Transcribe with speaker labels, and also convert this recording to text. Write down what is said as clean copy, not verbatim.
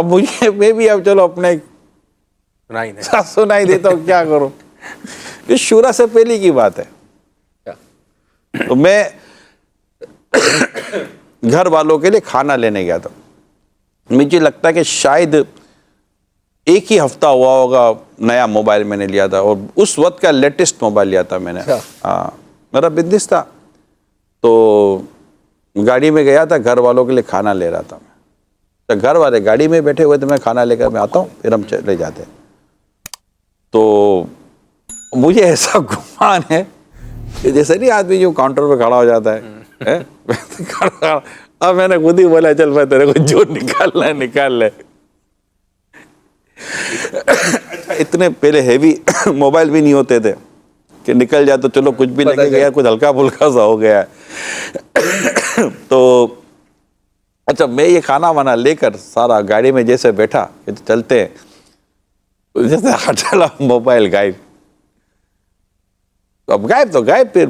Speaker 1: अब मुझे मैं भी अब चलो अपने सुनाई देता हूँ, क्या करूँ। ये शुरा से पहले की बात है। तो मैं घर वालों के लिए खाना लेने गया था। मुझे लगता है कि शायद एक ही हफ्ता हुआ होगा नया मोबाइल मैंने लिया था, और उस वक्त का लेटेस्ट मोबाइल लिया था मैंने। हाँ, मेरा बिजनेस था, तो गाड़ी में गया था, घर वालों के लिए खाना ले रहा था मैं। तो घर वाले गाड़ी में बैठे हुए थे, मैं खाना लेकर मैं आता हूँ, फिर हम चले जाते। तो मुझे ऐसा गुमान है कि जैसे नहीं आदमी जो काउंटर पे खड़ा हो जाता है, अब मैंने खुद ही बोला चल मैं तेरे को जो निकालना है निकाल ले। इतने पहले हेवी मोबाइल भी नहीं होते थे कि निकल जाए तो चलो कुछ भी लगे गया, कुछ हल्का फुल्का सा हो गया। तो अच्छा, मैं ये खाना वाना लेकर सारा गाड़ी में जैसे बैठा कि चलते हैं, जैसे हटाला मोबाइल गायब। अब गायब तो गायब, फिर